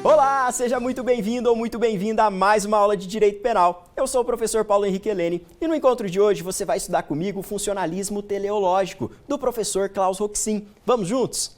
Olá, seja muito bem-vindo ou muito bem-vinda a mais uma aula de Direito Penal. Eu sou o professor Paulo Henrique Helene e no encontro de hoje você vai estudar comigo o funcionalismo teleológico do professor Klaus Roxin. Vamos juntos?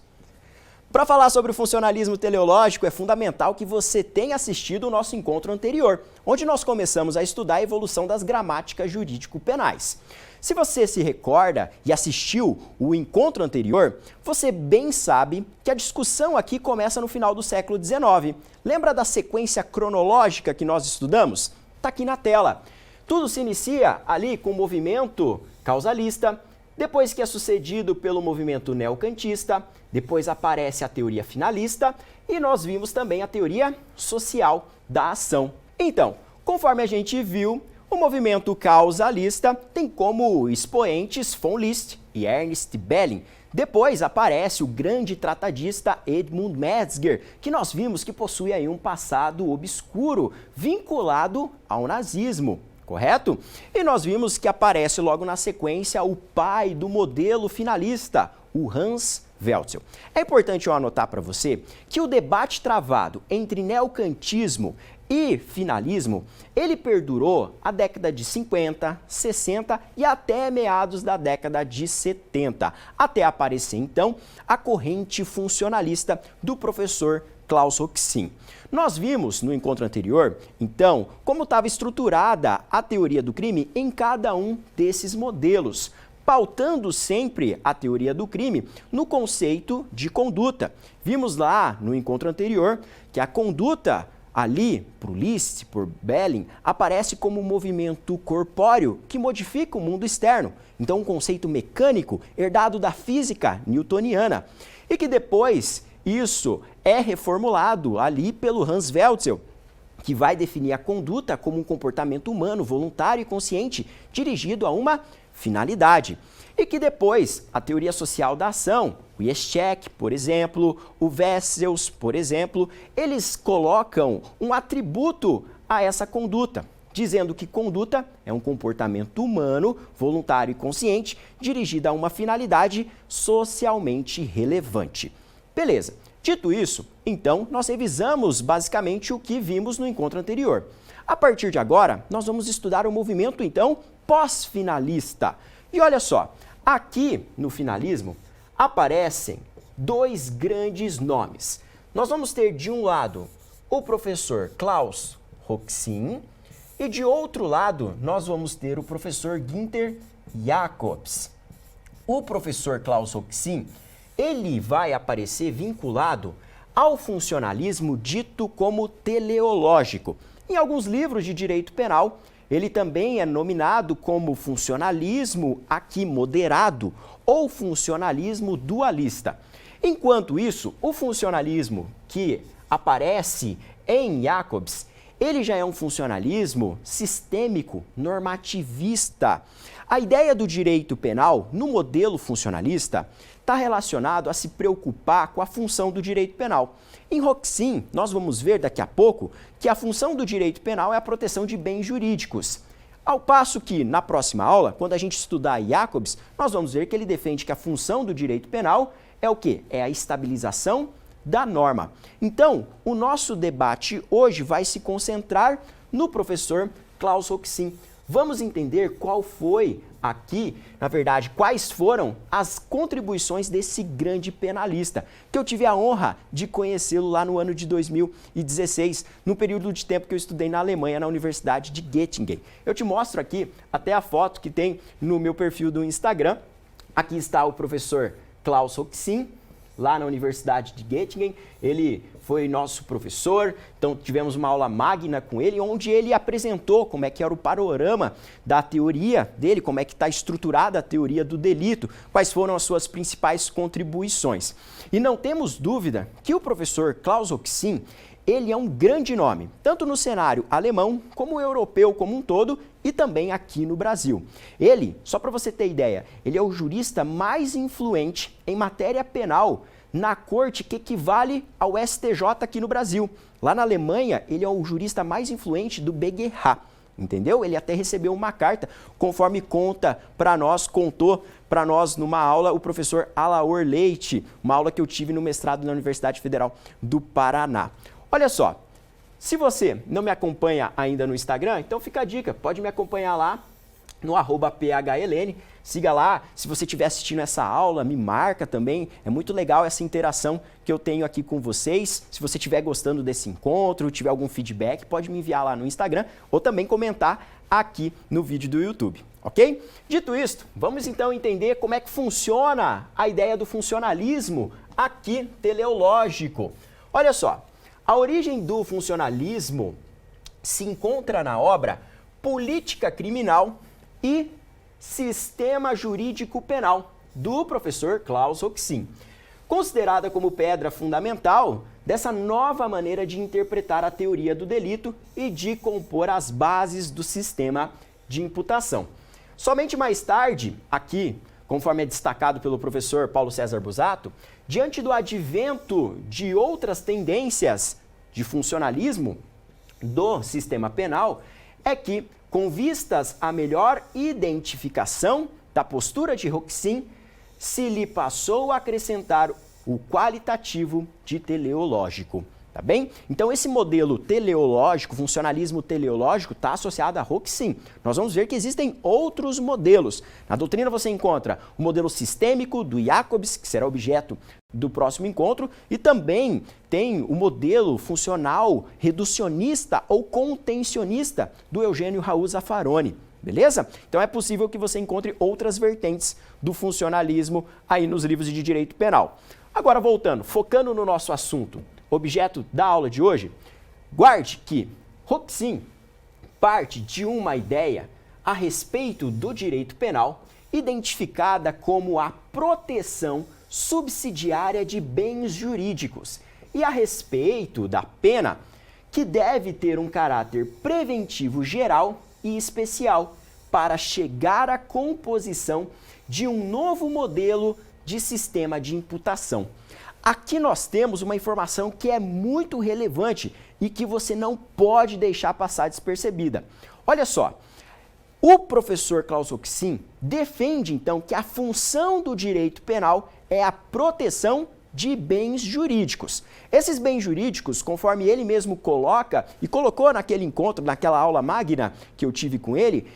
Para falar sobre o funcionalismo teleológico, é fundamental que você tenha assistido o nosso encontro anterior, onde nós começamos a estudar a evolução das gramáticas jurídico-penais. Se você se recorda e assistiu o encontro anterior, você bem sabe que a discussão aqui começa no final do século XIX. Lembra da sequência cronológica que nós estudamos? Está aqui na tela. Tudo se inicia ali com o movimento causalista, depois que é sucedido pelo movimento neocantista, depois aparece a teoria finalista e nós vimos também a teoria social da ação. Então, conforme a gente viu, o movimento causalista tem como expoentes von List e Ernest Belling. Depois aparece o grande tratadista Edmund Metzger, que nós vimos que possui aí um passado obscuro vinculado ao nazismo. Correto? E nós vimos que aparece logo na sequência o pai do modelo finalista, o Hans Welzel. É importante eu anotar para você que o debate travado entre neocantismo e finalismo, ele perdurou a década de 50, 60 e até meados da década de 70, até aparecer então a corrente funcionalista do professor Klaus Roxin. Nós vimos no encontro anterior, então, como estava estruturada a teoria do crime em cada um desses modelos, pautando sempre a teoria do crime no conceito de conduta. Vimos lá no encontro anterior que a conduta ali, por List, por Belling, aparece como um movimento corpóreo que modifica o mundo externo. Então, um conceito mecânico herdado da física newtoniana e que depois isso é reformulado ali pelo Hans Welzel, que vai definir a conduta como um comportamento humano, voluntário e consciente, dirigido a uma finalidade. E que depois a teoria social da ação, o Jeschek, por exemplo, o Wessels, por exemplo, eles colocam um atributo a essa conduta, dizendo que conduta é um comportamento humano, voluntário e consciente, dirigido a uma finalidade socialmente relevante. Beleza. Dito isso, então, nós revisamos basicamente o que vimos no encontro anterior. A partir de agora, nós vamos estudar o movimento, então, pós-finalista. E olha só, aqui no finalismo aparecem dois grandes nomes. Nós vamos ter de um lado o professor Klaus Roxin e de outro lado nós vamos ter o professor Günther Jacobs. O professor Klaus Roxin, ele vai aparecer vinculado ao funcionalismo dito como teleológico. Em alguns livros de direito penal, ele também é nominado como funcionalismo aqui moderado ou funcionalismo dualista. Enquanto isso, o funcionalismo que aparece em Jacobs, ele já é um funcionalismo sistêmico, normativista. A ideia do direito penal, no modelo funcionalista, está relacionado a se preocupar com a função do direito penal. Em Roxin, nós vamos ver daqui a pouco que a função do direito penal é a proteção de bens jurídicos. Ao passo que, na próxima aula, quando a gente estudar Jacobs, nós vamos ver que ele defende que a função do direito penal é o quê? É a estabilização da norma. Então, o nosso debate hoje vai se concentrar no professor Klaus Roxin. Vamos entender qual foi aqui, na verdade, quais foram as contribuições desse grande penalista, que eu tive a honra de conhecê-lo lá no ano de 2016, no período de tempo que eu estudei na Alemanha, na Universidade de Göttingen. Eu te mostro aqui até a foto que tem no meu perfil do Instagram. Aqui está o professor Klaus Roxin, lá na Universidade de Göttingen. Ele foi nosso professor, então tivemos uma aula magna com ele, onde ele apresentou como é que era o panorama da teoria dele, como é que está estruturada a teoria do delito, quais foram as suas principais contribuições. E não temos dúvida que o professor Klaus Roxin, ele é um grande nome, tanto no cenário alemão como europeu como um todo e também aqui no Brasil. Ele, só para você ter ideia, ele é o jurista mais influente em matéria penal na corte que equivale ao STJ aqui no Brasil. Lá na Alemanha, ele é o jurista mais influente do BGH, entendeu? Ele até recebeu uma carta, conforme contou para nós numa aula o professor Alaor Leite, uma aula que eu tive no mestrado na Universidade Federal do Paraná. Olha só, se você não me acompanha ainda no Instagram, então fica a dica, pode me acompanhar lá no @phln, siga lá. Se você estiver assistindo essa aula, me marca também, é muito legal essa interação que eu tenho aqui com vocês. Se você estiver gostando desse encontro, tiver algum feedback, pode me enviar lá no Instagram ou também comentar aqui no vídeo do YouTube, ok? Dito isto, vamos então entender como é que funciona a ideia do funcionalismo aqui teleológico. Olha só, a origem do funcionalismo se encontra na obra Política Criminal e Sistema Jurídico Penal, do professor Klaus Roxin, considerada como pedra fundamental dessa nova maneira de interpretar a teoria do delito e de compor as bases do sistema de imputação. Somente mais tarde, aqui, conforme é destacado pelo professor Paulo César Busato, diante do advento de outras tendências de funcionalismo do sistema penal, é que, com vistas à melhor identificação da postura de Roxin, se lhe passou a acrescentar o qualitativo de teleológico, tá bem? Então esse modelo teleológico, funcionalismo teleológico, está associado a Roxin. Nós vamos ver que existem outros modelos. Na doutrina você encontra o modelo sistêmico do Jacobs, que será objeto do próximo encontro, e também tem o modelo funcional reducionista ou contencionista do Eugênio Raul Zaffaroni, beleza? Então é possível que você encontre outras vertentes do funcionalismo aí nos livros de direito penal. Agora voltando, focando no nosso assunto, objeto da aula de hoje, guarde que Roxin parte de uma ideia a respeito do direito penal identificada como a proteção subsidiária de bens jurídicos e a respeito da pena, que deve ter um caráter preventivo geral e especial para chegar à composição de um novo modelo de sistema de imputação. Aqui nós temos uma informação que é muito relevante e que você não pode deixar passar despercebida. Olha só, o professor Klaus Roxin defende então que a função do direito penal é a proteção de bens jurídicos. Esses bens jurídicos, conforme ele mesmo coloca e colocou naquele encontro, naquela aula magna que eu tive com ele,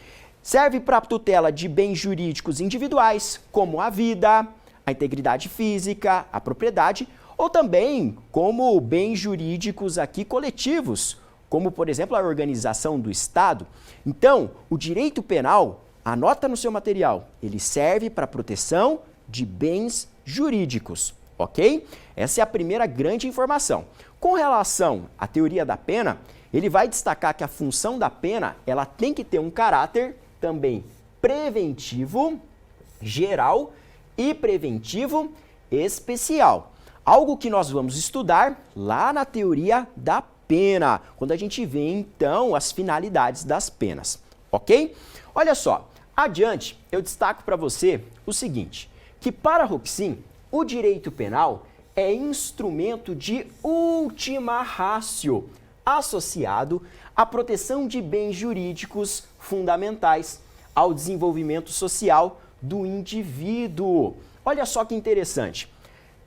serve para a tutela de bens jurídicos individuais, como a vida, a integridade física, a propriedade, ou também como bens jurídicos aqui coletivos, como, por exemplo, a organização do Estado. Então, o direito penal, anota no seu material, ele serve para a proteção de bens jurídicos, ok? Essa é a primeira grande informação. Com relação à teoria da pena, ele vai destacar que a função da pena, ela tem que ter um caráter também preventivo, geral e preventivo especial. Algo que nós vamos estudar lá na teoria da pena, quando a gente vê então as finalidades das penas, ok? Olha só, adiante eu destaco para você o seguinte, que para Roxin, o direito penal é instrumento de última ratio, associado à proteção de bens jurídicos fundamentais, ao desenvolvimento social do indivíduo. Olha só que interessante.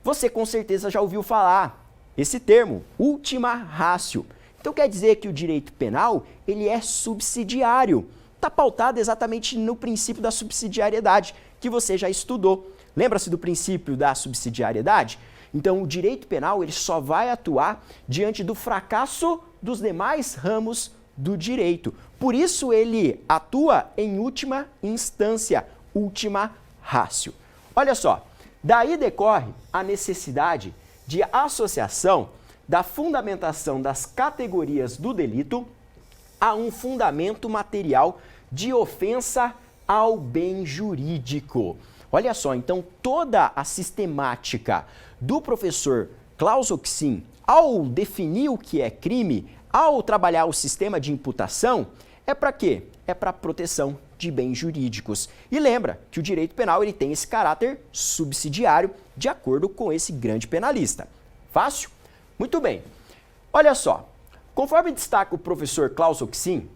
Você com certeza já ouviu falar esse termo, última ratio. Então quer dizer que o direito penal, ele é subsidiário. Está pautado exatamente no princípio da subsidiariedade, que você já estudou. Lembra-se do princípio da subsidiariedade? Então o direito penal, ele só vai atuar diante do fracasso dos demais ramos do direito. Por isso ele atua em última instância, última ratio. Olha só, daí decorre a necessidade de associação da fundamentação das categorias do delito a um fundamento material de ofensa ao bem jurídico. Olha só, então toda a sistemática do professor Klaus Roxin ao definir o que é crime, ao trabalhar o sistema de imputação, é para quê? É para proteção de bens jurídicos. E lembra que o direito penal ele tem esse caráter subsidiário de acordo com esse grande penalista. Fácil? Muito bem. Olha só, conforme destaca o professor Klaus Roxin,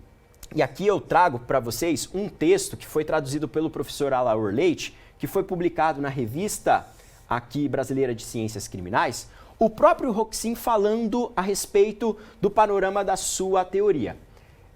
e aqui eu trago para vocês um texto que foi traduzido pelo professor Alaor Leite, que foi publicado na revista aqui brasileira de Ciências Criminais. o próprio Roxin falando a respeito do panorama da sua teoria.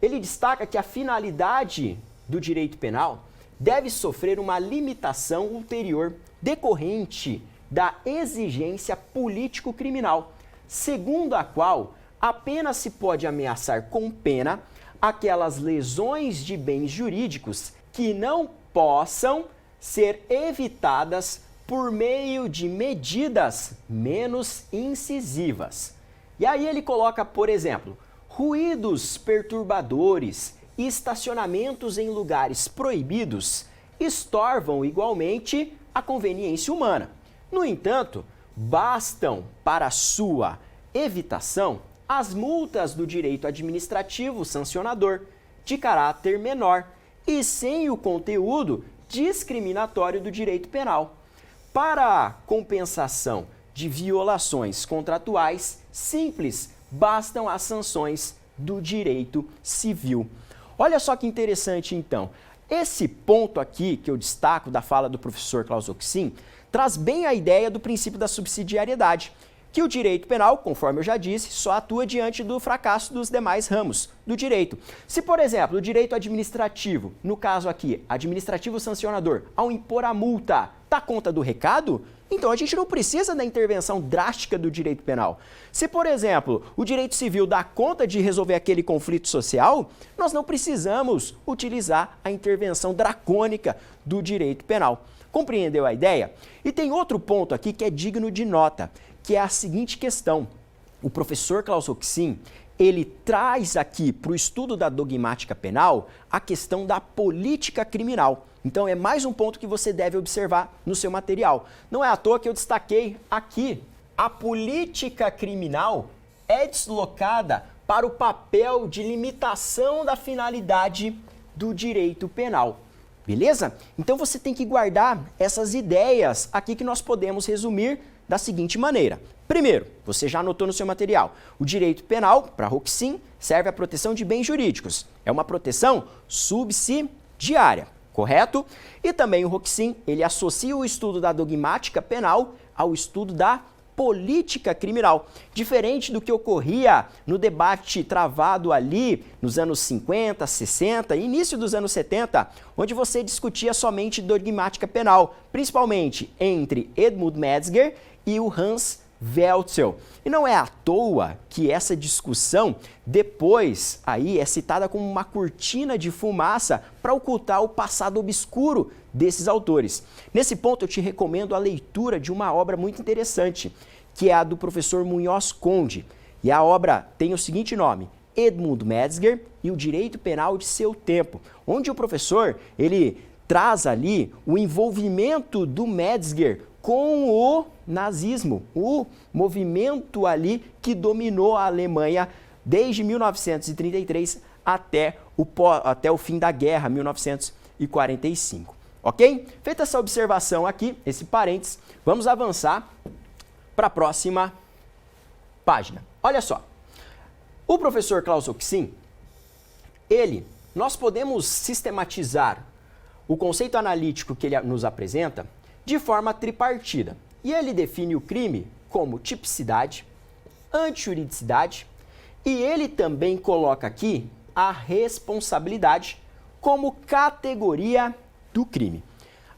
Ele destaca que a finalidade do direito penal deve sofrer uma limitação ulterior decorrente da exigência político-criminal, segundo a qual apenas se pode ameaçar com pena aquelas lesões de bens jurídicos que não possam ser evitadas por meio de medidas menos incisivas. E aí ele coloca, por exemplo, ruídos perturbadores e estacionamentos em lugares proibidos estorvam igualmente a conveniência humana. No entanto, bastam para sua evitação as multas do direito administrativo sancionador, de caráter menor e sem o conteúdo discriminatório do direito penal. Para a compensação de violações contratuais simples, bastam as sanções do direito civil. Olha só que interessante, então. Esse ponto aqui que eu destaco da fala do professor Klaus Roxin traz bem a ideia do princípio da subsidiariedade, que o direito penal, conforme eu já disse, só atua diante do fracasso dos demais ramos do direito. Se, por exemplo, o direito administrativo, no caso aqui, administrativo sancionador, ao impor a multa, dá conta do recado, então a gente não precisa da intervenção drástica do direito penal. Se, por exemplo, o direito civil dá conta de resolver aquele conflito social, nós não precisamos utilizar a intervenção dracônica do direito penal. Compreendeu a ideia? E tem outro ponto aqui que é digno de nota, que é a seguinte questão. O professor Klaus Roxin, ele traz aqui para o estudo da dogmática penal a questão da política criminal. Então é mais um ponto que você deve observar no seu material. Não é à toa que eu destaquei aqui. A política criminal é deslocada para o papel de limitação da finalidade do direito penal. Beleza? Então você tem que guardar essas ideias aqui que nós podemos resumir da seguinte maneira. Primeiro, você já anotou no seu material, o direito penal, para Roxin, serve à proteção de bens jurídicos. É uma proteção subsidiária, correto? E também o Roxin, ele associa o estudo da dogmática penal ao estudo da política criminal, diferente do que ocorria no debate travado ali nos anos 50, 60 e início dos anos 70, onde você discutia somente dogmática penal, principalmente entre Edmund Metzger e o Hans Welzel. E não é à toa que essa discussão depois aí é citada como uma cortina de fumaça para ocultar o passado obscuro desses autores. Nesse ponto eu te recomendo a leitura de uma obra muito interessante, que é a do professor Munhoz Conde. E a obra tem o seguinte nome: Edmund Metzger e o Direito Penal de Seu Tempo, onde o professor ele traz ali o envolvimento do Metzger com o nazismo, o movimento ali que dominou a Alemanha desde 1933 até o fim da guerra, 1945. Ok? Feita essa observação aqui, esse parênteses, vamos avançar para a próxima página. Olha só, o professor Klaus Roxin, nós podemos sistematizar o conceito analítico que ele nos apresenta de forma tripartida. E ele define o crime como tipicidade, antijuridicidade, e ele também coloca aqui a responsabilidade como categoria do crime.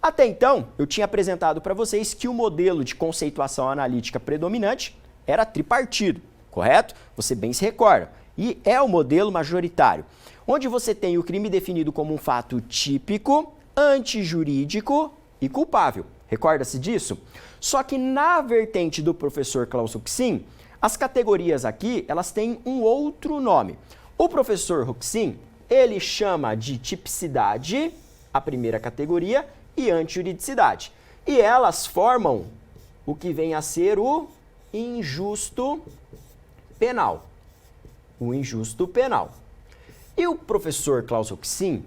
Até então, eu tinha apresentado para vocês que o modelo de conceituação analítica predominante era tripartido, correto? Você bem se recorda. E é o modelo majoritário, onde você tem o crime definido como um fato típico, antijurídico e culpável. Recorda-se disso? Só que na vertente do professor Klaus Roxin, as categorias aqui, elas têm um outro nome. O professor Roxin, ele chama de tipicidade, a primeira categoria, e antijuridicidade. E elas formam o que vem a ser o injusto penal. O injusto penal. E o professor Klaus Roxin,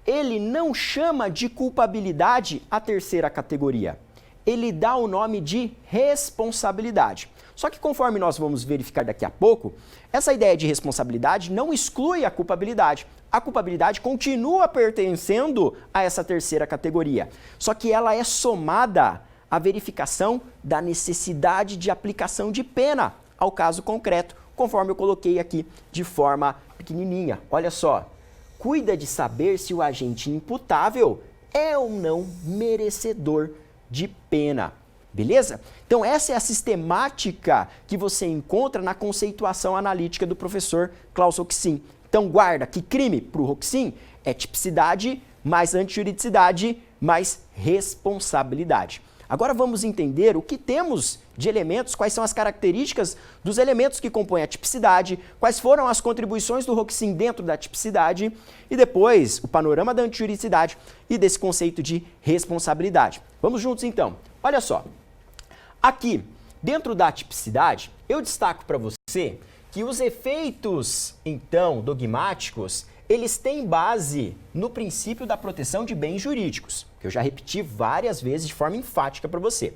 ele não chama de culpabilidade a terceira categoria. Ele dá o nome de responsabilidade. Só que conforme nós vamos verificar daqui a pouco, essa ideia de responsabilidade não exclui a culpabilidade. A culpabilidade continua pertencendo a essa terceira categoria. Só que ela é somada a verificação da necessidade de aplicação de pena ao caso concreto, conforme eu coloquei aqui de forma pequenininha. Olha só, cuida de saber se o agente imputável é ou não merecedor de pena. Beleza? Então essa é a sistemática que você encontra na conceituação analítica do professor Klaus Roxin. Então guarda que crime para o Roxin é tipicidade mais antijuridicidade mais responsabilidade. Agora vamos entender o que temos de elementos, quais são as características dos elementos que compõem a tipicidade, quais foram as contribuições do Roxin dentro da tipicidade e depois o panorama da antijuridicidade e desse conceito de responsabilidade. Vamos juntos então. Olha só, aqui dentro da tipicidade eu destaco para você que os efeitos então dogmáticos eles têm base no princípio da proteção de bens jurídicos, que eu já repeti várias vezes de forma enfática para você.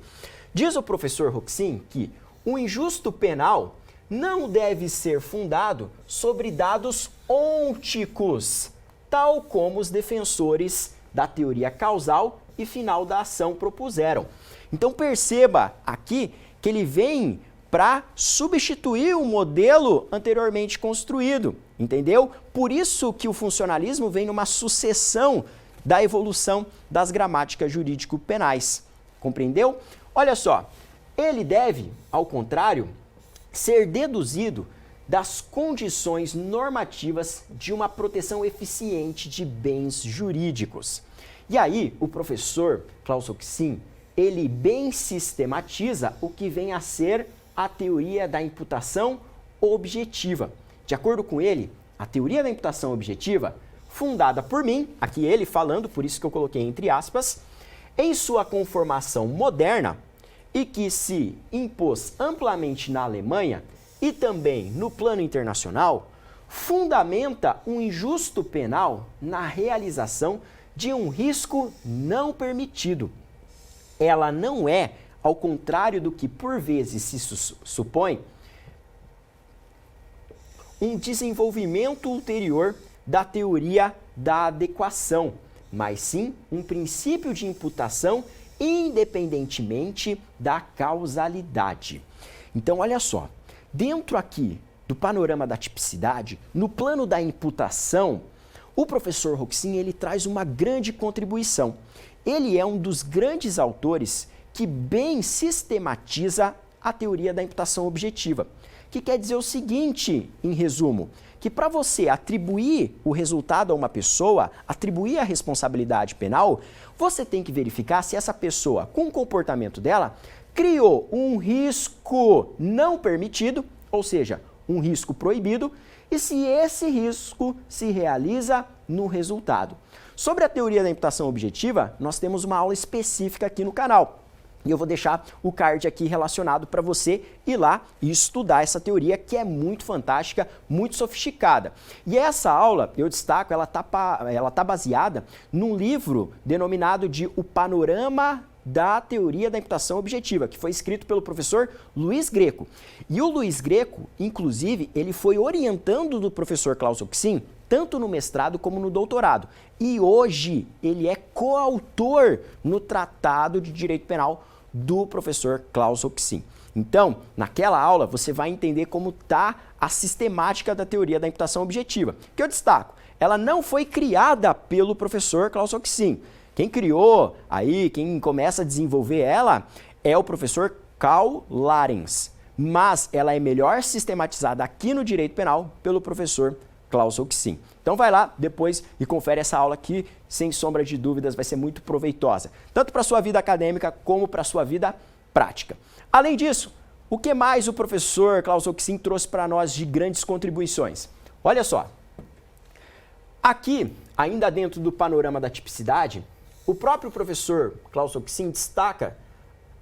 Diz o professor Roxin que o injusto penal não deve ser fundado sobre dados ônticos, tal como os defensores da teoria causal e final da ação propuseram. Então perceba aqui que ele vem para substituir o modelo anteriormente construído, entendeu? Por isso que o funcionalismo vem numa sucessão da evolução das gramáticas jurídico-penais, compreendeu? Olha só, ele deve, ao contrário, ser deduzido das condições normativas de uma proteção eficiente de bens jurídicos. E aí, o professor Klaus Roxin, ele bem sistematiza o que vem a ser a teoria da imputação objetiva. De acordo com ele, a teoria da imputação objetiva, fundada por mim, aqui ele falando, por isso que eu coloquei entre aspas, em sua conformação moderna e que se impôs amplamente na Alemanha e também no plano internacional, fundamenta um injusto penal na realização de um risco não permitido. Ela não é, ao contrário do que por vezes se supõe, um desenvolvimento ulterior da teoria da adequação, mas sim um princípio de imputação independentemente da causalidade. Então, olha só, dentro aqui do panorama da tipicidade, no plano da imputação, o professor Roxin ele traz uma grande contribuição. Ele é um dos grandes autores que bem sistematiza a teoria da imputação objetiva, que quer dizer o seguinte, em resumo, que para você atribuir o resultado a uma pessoa, atribuir a responsabilidade penal, você tem que verificar se essa pessoa, com o comportamento dela, criou um risco não permitido, ou seja, um risco proibido, e se esse risco se realiza no resultado. Sobre a teoria da imputação objetiva, nós temos uma aula específica aqui no canal. E eu vou deixar o card aqui relacionado para você ir lá e estudar essa teoria que é muito fantástica, muito sofisticada. E essa aula, eu destaco, ela tá baseada num livro denominado de O Panorama da Teoria da Imputação Objetiva, que foi escrito pelo professor Luiz Greco. E o Luiz Greco, inclusive, ele foi orientando do professor Klaus Roxin, tanto no mestrado como no doutorado. E hoje ele é coautor no Tratado de Direito Penal do professor Klaus Roxin. Então, naquela aula, você vai entender como está a sistemática da teoria da imputação objetiva, que eu destaco. Ela não foi criada pelo professor Klaus Roxin. Quem criou aí, quem começa a desenvolver ela, é o professor Karl Larens. Mas ela é melhor sistematizada aqui no direito penal pelo professor Klaus Roxin. Então vai lá depois e confere essa aula que, sem sombra de dúvidas, vai ser muito proveitosa, tanto para a sua vida acadêmica como para a sua vida prática. Além disso, o que mais o professor Klaus Roxin trouxe para nós de grandes contribuições? Olha só, aqui, ainda dentro do panorama da tipicidade, o próprio professor Klaus Roxin destaca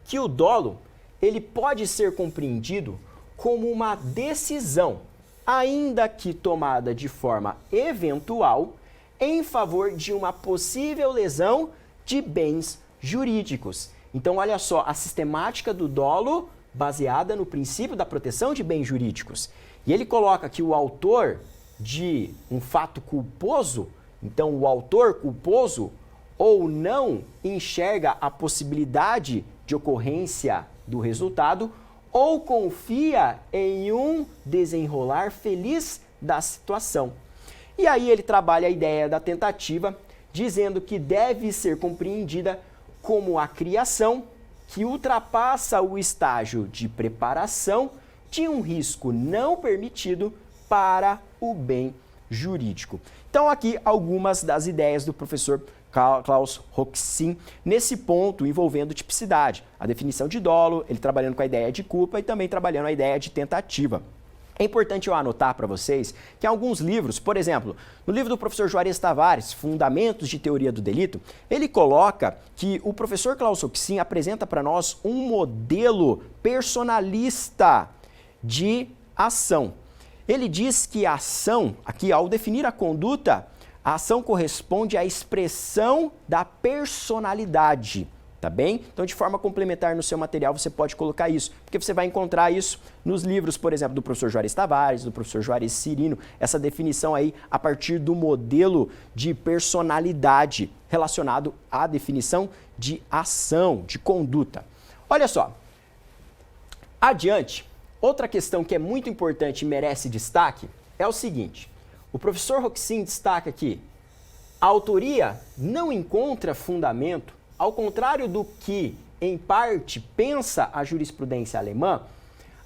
que o dolo ele pode ser compreendido como uma decisão, ainda que tomada de forma eventual, em favor de uma possível lesão de bens jurídicos. Então, olha só, a sistemática do dolo baseada no princípio da proteção de bens jurídicos. E ele coloca que o autor de um fato culposo, então o autor culposo ou não enxerga a possibilidade de de ocorrência do resultado ou confia em um desenrolar feliz da situação. E aí ele trabalha a ideia da tentativa, dizendo que deve ser compreendida como a criação que ultrapassa o estágio de preparação de um risco não permitido para o bem jurídico. Então aqui algumas das ideias do professor Klaus Roxin nesse ponto envolvendo tipicidade, a definição de dolo, ele trabalhando com a ideia de culpa e também trabalhando a ideia de tentativa. É importante eu anotar para vocês que alguns livros, por exemplo, no livro do professor Juarez Tavares, Fundamentos de Teoria do Delito, ele coloca que o professor Klaus Roxin apresenta para nós um modelo personalista de ação. Ele diz que a ação, aqui ao definir a conduta, a ação corresponde à expressão da personalidade. Tá bem? Então, de forma complementar no seu material, você pode colocar isso, porque você vai encontrar isso nos livros, por exemplo, do professor Juarez Tavares, do professor Juarez Cirino, essa definição aí a partir do modelo de personalidade relacionado à definição de ação, de conduta. Olha só, adiante, outra questão que é muito importante e merece destaque é o seguinte, o professor Roxin destaca que a autoria não encontra fundamento. Ao contrário do que, em parte, pensa a jurisprudência alemã,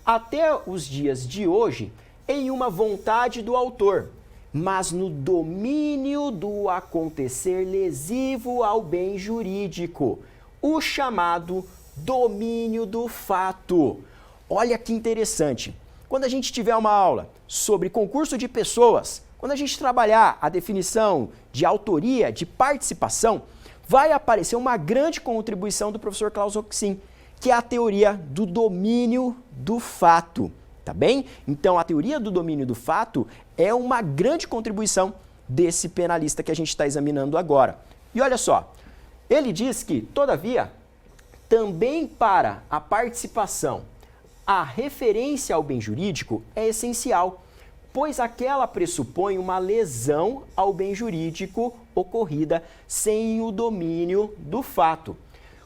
até os dias de hoje, em uma vontade do autor, mas no domínio do acontecer lesivo ao bem jurídico, o chamado domínio do fato. Olha que interessante. Quando a gente tiver uma aula sobre concurso de pessoas, quando a gente trabalhar a definição de autoria, de participação, vai aparecer uma grande contribuição do professor Klaus Roxin, que é a teoria do domínio do fato, tá bem? Então, a teoria do domínio do fato é uma grande contribuição desse penalista que a gente está examinando agora. E olha só, ele diz que, todavia, também para a participação, a referência ao bem jurídico é essencial, pois aquela pressupõe uma lesão ao bem jurídico ocorrida sem o domínio do fato.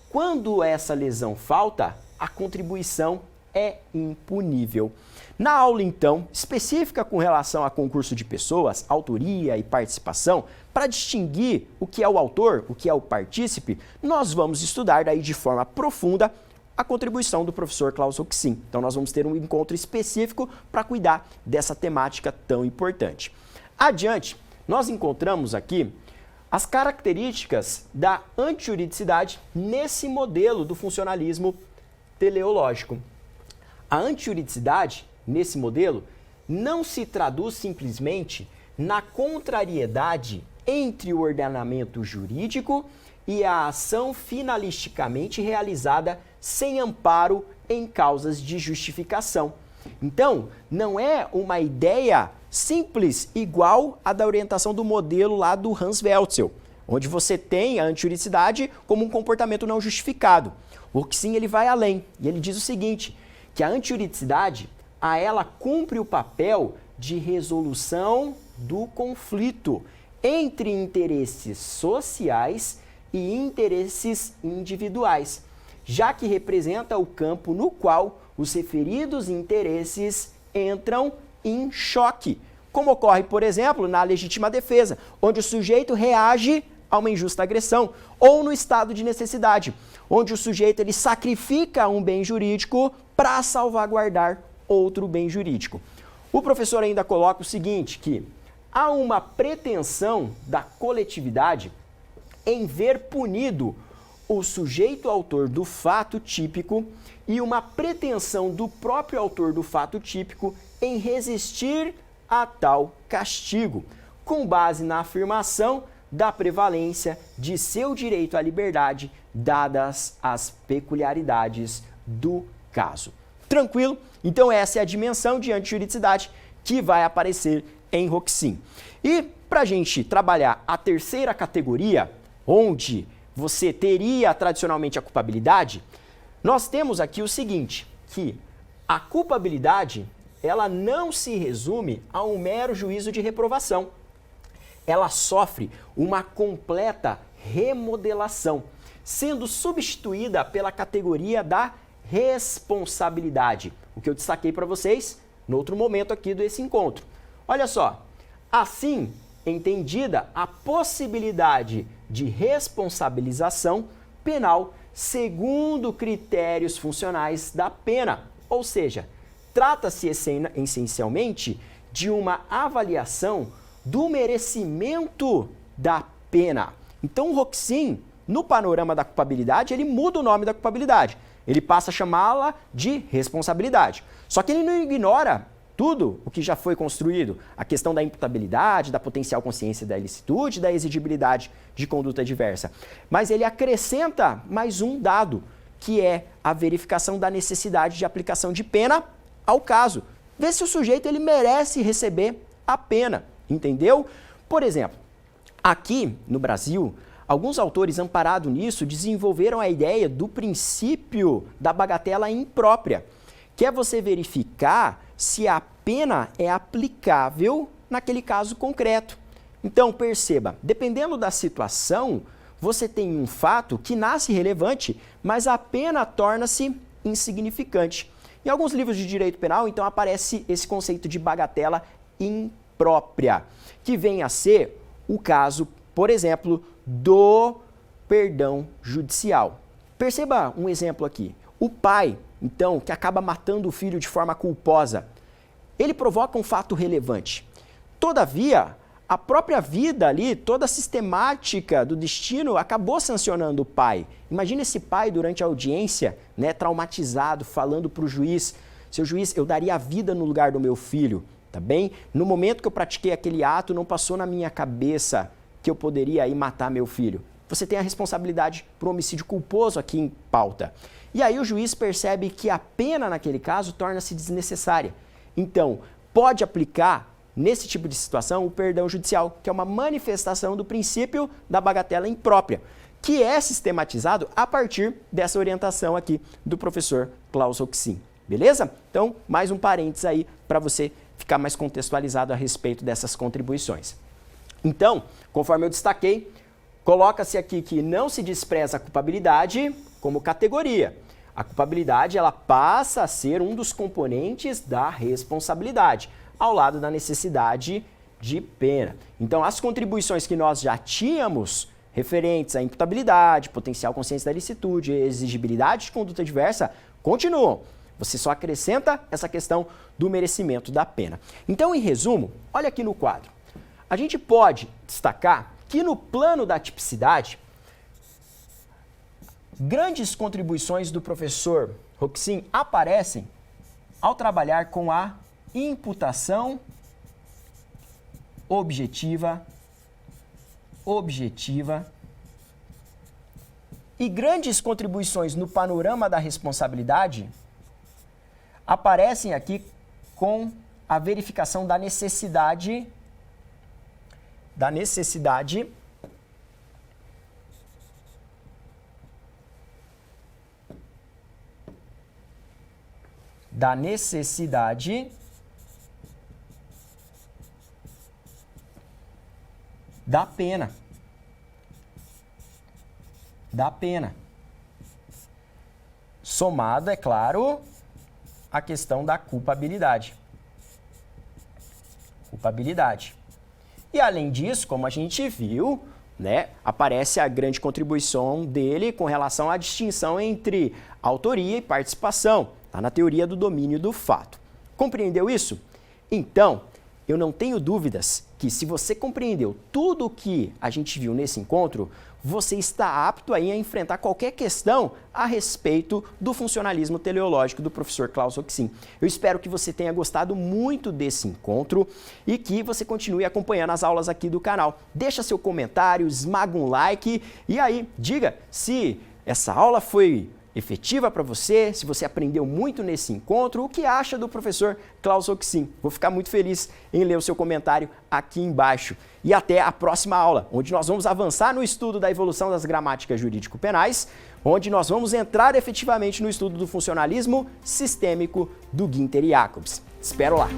Quando essa lesão falta, a contribuição é impunível. Na aula, então, específica com relação a concurso de pessoas, autoria e participação, para distinguir o que é o autor, o que é o partícipe, nós vamos estudar daí de forma profunda a contribuição do professor Klaus Roxin. Então, nós vamos ter um encontro específico para cuidar dessa temática tão importante. Adiante, nós encontramos aqui as características da antijuridicidade nesse modelo do funcionalismo teleológico. A antijuridicidade, nesse modelo, não se traduz simplesmente na contrariedade entre o ordenamento jurídico e a ação finalisticamente realizada sem amparo em causas de justificação. Então, não é uma ideia simples igual à da orientação do modelo lá do Hans Welzel, onde você tem a antijuridicidade como um comportamento não justificado. O Roxin, ele vai além e ele diz o seguinte, que a antijuridicidade, a ela cumpre o papel de resolução do conflito entre interesses sociais e interesses individuais, já que representa o campo no qual os referidos interesses entram em choque, como ocorre, por exemplo, na legítima defesa, onde o sujeito reage a uma injusta agressão, ou no estado de necessidade, onde o sujeito ele sacrifica um bem jurídico para salvaguardar outro bem jurídico. O professor ainda coloca o seguinte, que há uma pretensão da coletividade em ver punido o sujeito autor do fato típico e uma pretensão do próprio autor do fato típico em resistir a tal castigo, com base na afirmação da prevalência de seu direito à liberdade, dadas as peculiaridades do caso. Tranquilo? Então essa é a dimensão de antijuridicidade que vai aparecer em Roxin. E para a gente trabalhar a terceira categoria, onde você teria tradicionalmente a culpabilidade, nós temos aqui o seguinte, que a culpabilidade, ela não se resume a um mero juízo de reprovação. Ela sofre uma completa remodelação, sendo substituída pela categoria da responsabilidade, o que eu destaquei para vocês no outro momento aqui desse encontro. Olha só, assim entendida a possibilidade de responsabilização penal segundo critérios funcionais da pena, ou seja, trata-se essencialmente de uma avaliação do merecimento da pena. Então o Roxin, no panorama da culpabilidade, ele muda o nome da culpabilidade. Ele passa a chamá-la de responsabilidade. Só que ele não ignora tudo o que já foi construído, a questão da imputabilidade, da potencial consciência da ilicitude, da exigibilidade de conduta diversa. Mas ele acrescenta mais um dado, que é a verificação da necessidade de aplicação de pena ao caso. Vê se o sujeito ele merece receber a pena, entendeu? Por exemplo, aqui no Brasil, alguns autores amparados nisso desenvolveram a ideia do princípio da bagatela imprópria, que é você verificar se a pena é aplicável naquele caso concreto. Então, perceba, dependendo da situação, você tem um fato que nasce relevante, mas a pena torna-se insignificante. Em alguns livros de direito penal, então, aparece esse conceito de bagatela imprópria, que vem a ser o caso, por exemplo, do perdão judicial. Perceba um exemplo aqui. O pai, então, que acaba matando o filho de forma culposa, ele provoca um fato relevante. Todavia, a própria vida ali, toda a sistemática do destino acabou sancionando o pai. Imagina esse pai durante a audiência, né, traumatizado, falando para o juiz: seu juiz, eu daria a vida no lugar do meu filho, tá bem? No momento que eu pratiquei aquele ato, não passou na minha cabeça que eu poderia ir matar meu filho. Você tem a responsabilidade por homicídio culposo aqui em pauta. E aí o juiz percebe que a pena naquele caso torna-se desnecessária. Então, pode aplicar nesse tipo de situação o perdão judicial, que é uma manifestação do princípio da bagatela imprópria, que é sistematizado a partir dessa orientação aqui do professor Klaus Roxin. Beleza? Então, mais um parênteses aí para você ficar mais contextualizado a respeito dessas contribuições. Então, conforme eu destaquei, coloca-se aqui que não se despreza a culpabilidade como categoria. A culpabilidade ela passa a ser um dos componentes da responsabilidade, ao lado da necessidade de pena. Então, as contribuições que nós já tínhamos referentes à imputabilidade, potencial consciência da ilicitude, exigibilidade de conduta diversa, continuam. Você só acrescenta essa questão do merecimento da pena. Então, em resumo, olha aqui no quadro. A gente pode destacar que no plano da tipicidade, grandes contribuições do professor Roxin aparecem ao trabalhar com a imputação objetiva, e grandes contribuições no panorama da responsabilidade aparecem aqui com a verificação da necessidade da pena. Somado, é claro, a questão da culpabilidade. E além disso, como a gente viu, né, aparece a grande contribuição dele com relação à distinção entre autoria e participação, tá na teoria do domínio do fato. Compreendeu isso? Então, eu não tenho dúvidas que se você compreendeu tudo o que a gente viu nesse encontro, você está apto aí a enfrentar qualquer questão a respeito do funcionalismo teleológico do professor Klaus Roxin. Eu espero que você tenha gostado muito desse encontro e que você continue acompanhando as aulas aqui do canal. Deixa seu comentário, esmaga um like e aí diga se essa aula foi efetiva para você, se você aprendeu muito nesse encontro, o que acha do professor Klaus Roxin. Vou ficar muito feliz em ler o seu comentário aqui embaixo. E até a próxima aula, onde nós vamos avançar no estudo da evolução das gramáticas jurídico-penais, onde nós vamos entrar efetivamente no estudo do funcionalismo sistêmico do Günther Jacobs. Espero lá!